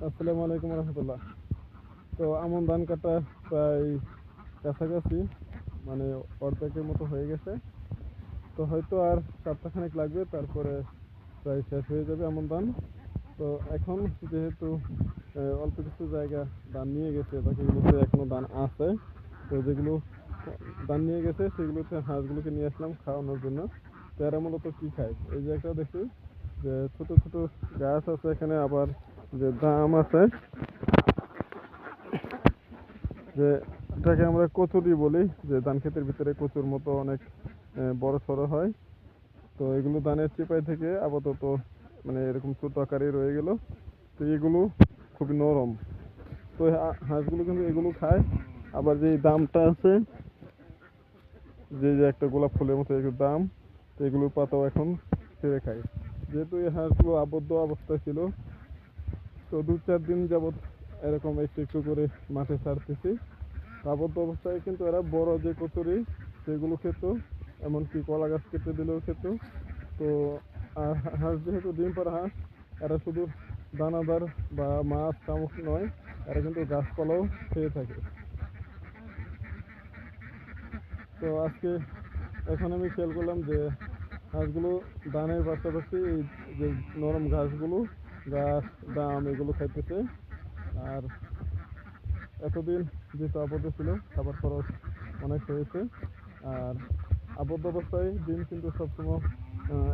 আসসালামু আলাইকুম রহমতুল্লাহ। তো আমন ধান কাটা প্রায় কাছাকাছি, মানে অর্ধেকের মতো হয়ে গেছে। তো হয়তো আর সপ্তাহখানেক লাগবে, তারপরে প্রায় শেষ হয়ে যাবে আমন ধান। তো এখন যেহেতু অল্প কিছু জায়গা ধান নিয়ে গেছে, বাকিগুলোতে এখনো ধান আছে। তো যেগুলো ধান নিয়ে গেছে সেগুলোতে হাঁসগুলোকে নিয়ে আসলাম খাওয়ানোর জন্য। তো এরা মূলত কি খায়, এই যে একটা দেখি যে ছোট ছোট গাছ আছে এখানে, আবার যে দাম আছে, যে এটাকে আমরা কচুরি বলি, যে ধান ক্ষেতের ভিতরে কচুর মতো অনেক বড় সড়ো হয়। তো এগুলো ধানের চিপাই থেকে আপাতত মানে এরকম ছোট আকারে রয়ে গেল। তো এগুলো খুবই নরম। তো হাঁসগুলো কিন্তু এগুলো খায়। আবার যে দামটা আছে, যে যে একটা গোলাপ ফুলের মতো একটু দাম, তো এগুলোর পাতাও এখন ছেড়ে খায়। যেহেতু এই হাঁসগুলো আবদ্ধ অবস্থায় ছিল, তো 2-4 দিন যাবৎ এরকম একটু একটু করে মাঠে ছাড়তেছি। আবদ্ধ অবস্থায় কিন্তু এরা বড় যে কচুরি সেগুলো খেত, এমনকি কলা গাছ কেটে দিলেও খেত। তো আর হাঁস যেহেতু ডিম পাড়া হাঁস, এরা শুধু দানাদার বা মাছ শামুক নয়, এরা কিন্তু গাছপালাও খেয়ে থাকে। তো আজকে এখন আমি খেয়াল করলাম যে হাঁসগুলো ধানের পাশাপাশি এই যে নরম ঘাসগুলো, ঘাস, দাম এগুলো খাইতেছে। আর এতদিন যেহেতু আবদ্ধ ছিল, খাবার খরচ অনেক হয়েছে। আর আবদ্ধ অবস্থায় ডিম কিন্তু সবসময়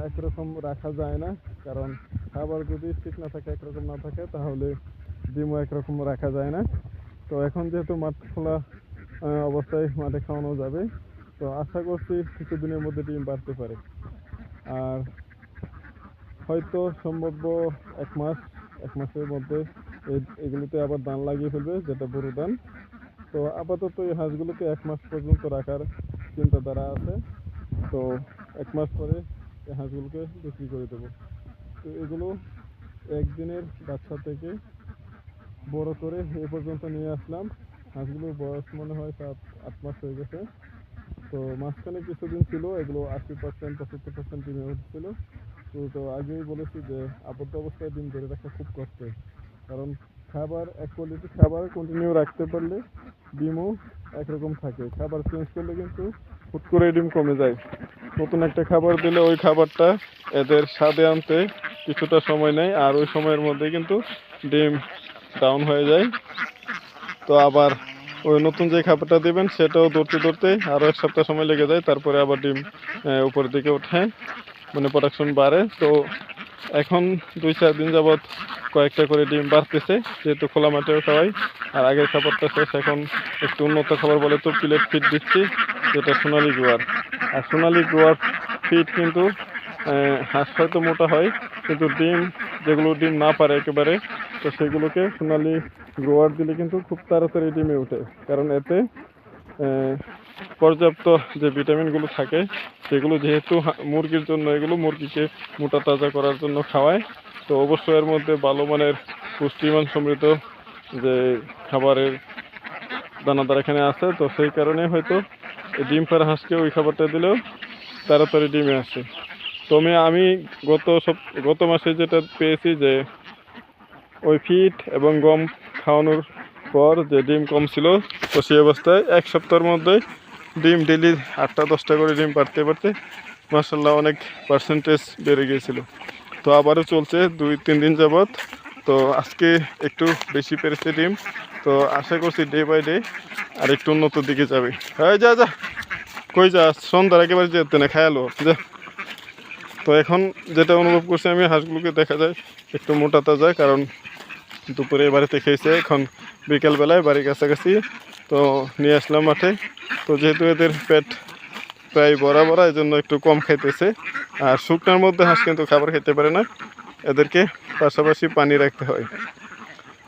একরকম রাখা যায় না, কারণ খাবার যদি ঠিক না থাকে, একরকম না থাকে, তাহলে ডিমও একরকম রাখা যায় না। তো এখন যেহেতু মাঠ খোলা অবস্থায় মাঠে খাওয়ানো যাবে, তো আশা করছি কিছুদিনের মধ্যে ডিম বাড়তে পারে। আর হয়তো সম্ভাব্য 1 মাস, 1 মাসের মধ্যে এগুলোতে আবার ধান লাগিয়ে ফেলবে, যেটা বোরো ধান। তো আপাতত এই হাঁসগুলোকে 1 মাস পর্যন্ত রাখার চিন্তাধারা আছে। তো 1 মাস পরে এই হাঁসগুলোকে বিক্রি করে দেবো। তো এগুলো একদিনের বাচ্চা থেকে বড় করে এ পর্যন্ত নিয়ে আসলাম। হাঁসগুলোর বয়স মনে হয় 7-8 মাস হয়ে গেছে। তো মাঝখানে কিছুদিন ছিল এগুলো 80%, 75% ডিমে উঠছিল। তো আগেই বলেছি যে আবদ্ধ অবস্থায় ডিম ধরে রাখা খুব কষ্টের, কারণ খাবার এক কোয়ালিটি খাবার কন্টিনিউ রাখতে পারলে ডিমও একরকম থাকে। খাবার চেঞ্জ করলে কিন্তু হুট করে ডিম কমে যায়। নতুন একটা খাবার দিলে ওই খাবারটা এদের স্বাদে আনতে কিছুটা সময় নেয়, আর ওই সময়ের মধ্যে কিন্তু ডিম ডাউন হয়ে যায়। তো আবার ওই নতুন যে খাবারটা দেবেন সেটাও ধরতে ধরতে আরও 1 সপ্তাহ সময় লেগে যায়, তারপরে আবার ডিম উপরের দিকে ওঠে, মানে প্রোডাকশন বাড়ে। তো এখন 2-4 দিন যাবৎ কয়েকটা করে ডিম বাড়তেছে, যেহেতু খোলা মাঠেও খাওয়াই। আর আগের খাবারটা শেষ, এখন একটু উন্নত খাবার বলে তো প্লেট ফিড দিচ্ছি, যেটা সোনালি গুয়ার। আর সোনালি গুয়ার ফিড কিন্তু হাঁস হয়তো মোটা হয়, কিন্তু ডিম, যেগুলো ডিম না পারে একেবারে, তো সেগুলোকে সোনালি গ্রোয়ার দিলে কিন্তু খুব তাড়াতাড়ি ডিমে ওঠে, কারণ এতে পর্যাপ্ত যে ভিটামিনগুলো থাকে সেগুলো যেহেতু মুরগির জন্য, এগুলো মুরগিকে মোটা তাজা করার জন্য খাওয়ায়। তো অবশ্যই এর মধ্যে ভালো মানের পুষ্টিমান সমৃদ্ধ যে খাবারের দানাদার এখানে আছে। তো সেই কারণে হয়তো এই ডিম পাড়া হাঁসকে ওই খাবারটা দিলেও তাড়াতাড়ি ডিমে আসে। তো আমি গত মাসে যেটা পেয়েছি, যে ওই ফিট এবং গম খাওয়ানোর পর যে ডিম কম ছিল, তো সেই অবস্থায় 1 সপ্তাহের মধ্যে ডিম ডেলি 8টা-10টা করে ডিম পারতে পারতে মাসাল্লাহ অনেক পার্সেন্টেজ বেড়ে গিয়েছিল। তো আবারও চলছে 2-3 দিন যাবৎ। তো আজকে একটু বেশি পেরেছে ডিম। তো আশা করছি ডে বাই ডে আর একটু উন্নতির দিকে যাবে। হ্যাঁ, যা যা, কই যা, সন্ধ্যার একেবারে যেতে না, খায়ালো যা। তো এখন যেটা অনুভব করছি আমি, হাঁসগুলোকে দেখা যায় একটু মোটা তাজা, কারণ দুপুরে বাড়িতে খেয়েছে, এখন বিকেলবেলায় বাড়ির কাছাকাছি। তো নিয়ে আসলাম মাঠে। তো যেহেতু এদের পেট প্রায় ভরা ভরা, এই জন্য একটু কম খাইতেছে। আর শুকনার মধ্যে হাঁস কিন্তু খাবার খেতে পারে না, এদেরকে পাশাপাশি পানি রাখতে হয়।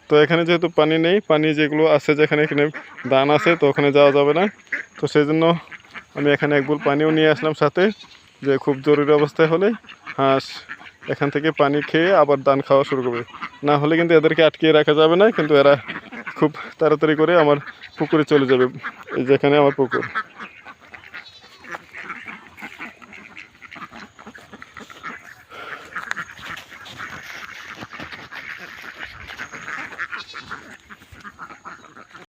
তো এখানে যেহেতু পানি নেই, পানি যেগুলো আছে, যেখানে এখানে ধান আছে, তো ওখানে যাওয়া যাবে না। তো সেই জন্য আমি এখানে 1 বোল পানিও নিয়ে আসলাম সাথে, যে খুব জরুরি অবস্থায় হলে হাঁস এখান থেকে পানি খেয়ে আবার ধান খাওয়া শুরু করবে। না হলে কিন্তু এদেরকে আটকিয়ে রাখা যাবে না, কিন্তু এরা খুব তাড়াতাড়ি করে আমার পুকুরে চলে যাবে, এই যেখানে আমার পুকুর।